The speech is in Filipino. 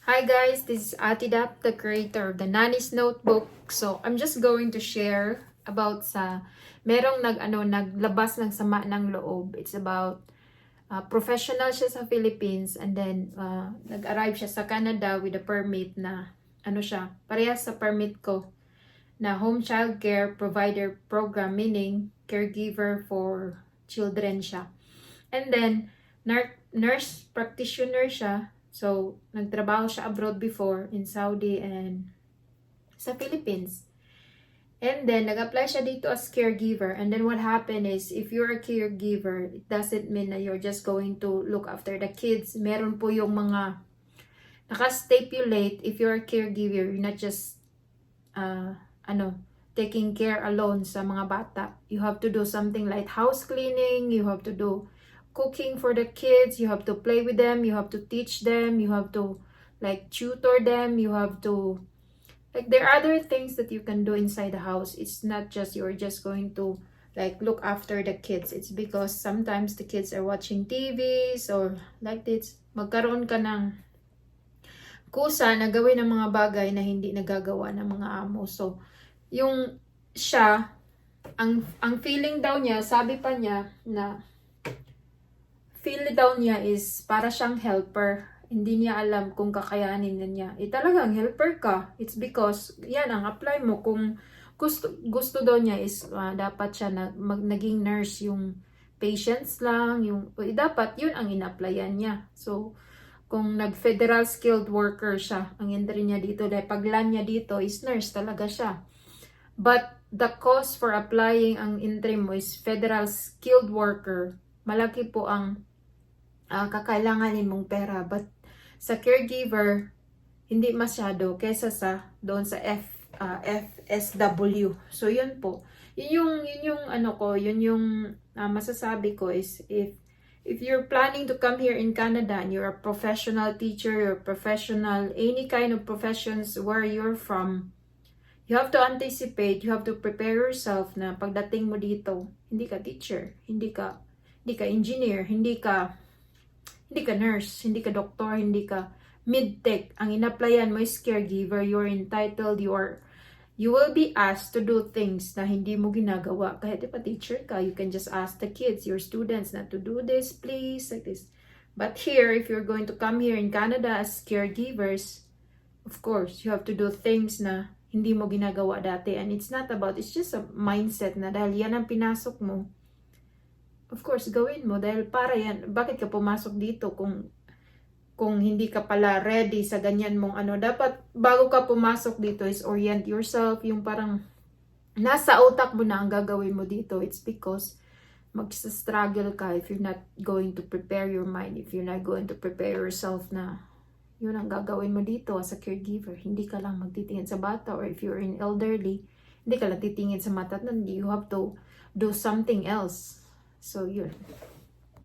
Hi guys, this is Atidap, the creator of the Nanny's Notebook. So, I'm just going to share about sa merong naglabas ng sama ng loob. It's about professional siya sa Philippines and then nag-arrive siya sa Canada with a permit na parehas sa permit ko na home child care provider program, meaning caregiver for children siya. And then nurse practitioner siya. So, nagtrabaho siya abroad before in Saudi and sa Philippines. And then, nag-apply siya dito as caregiver. And then, what happened is, if you're a caregiver, it doesn't mean na you're just going to look after the kids. Meron po yung mga naka-stipulate, if you're a caregiver, you're not just, taking care alone sa mga bata. You have to do something like house cleaning, you have to do cooking for the kids, you have to play with them, you have to teach them, you have to like tutor them, you have to like there are other things that you can do inside the house. It's not just you're just going to like look after the kids. It's because sometimes the kids are watching TVs or like this. Magkaroon ka ng kusa na gawin ng mga bagay na hindi nagagawa ng mga amo. So, yung siya, ang feeling daw niya, sabi pa niya na feel daw niya is para siyang helper. Hindi niya alam kung kakayanin na niya. Talagang helper ka. It's because, yan, ang apply mo. Kung gusto daw niya is dapat siya naging nurse yung patients lang. Dapat yun ang in-applyan niya. So, kung nag-federal skilled worker siya, ang entry niya dito, dahil paglan niya dito is nurse talaga siya. But the cost for applying ang entry mo is federal skilled worker. Malaki po ang kakailanganin mong pera, but sa caregiver hindi masyado kaysa sa doon sa FSW. So yun po, yun yung masasabi ko is if you're planning to come here in Canada and you're a professional teacher, you're professional, any kind of professions where you're from, you have to anticipate, you have to prepare yourself na pagdating mo dito, hindi ka teacher, hindi ka engineer, hindi ka nurse, hindi ka doktor, hindi ka mid-tech. Ang in-applyan mo is caregiver. You're entitled, you will be asked to do things na hindi mo ginagawa. Kahit pa teacher ka, you can just ask the kids, your students, not to do this, please, like this. But here, if you're going to come here in Canada as caregivers, of course, you have to do things na hindi mo ginagawa dati. And it's just a mindset na dahil yan ang pinasok mo, of course, gawin mo dahil para yan. Bakit ka pumasok dito kung hindi ka pala ready sa ganyan mong dapat bago ka pumasok dito is orient yourself, yung parang nasa utak mo na ang gagawin mo dito. It's because magsa-struggle ka if you're not going to prepare your mind, if you're not going to prepare yourself na yun ang gagawin mo dito as a caregiver. Hindi ka lang magtitingin sa bata, or if you're in elderly, hindi ka lang titingin sa mata, you have to do something else. So, yun.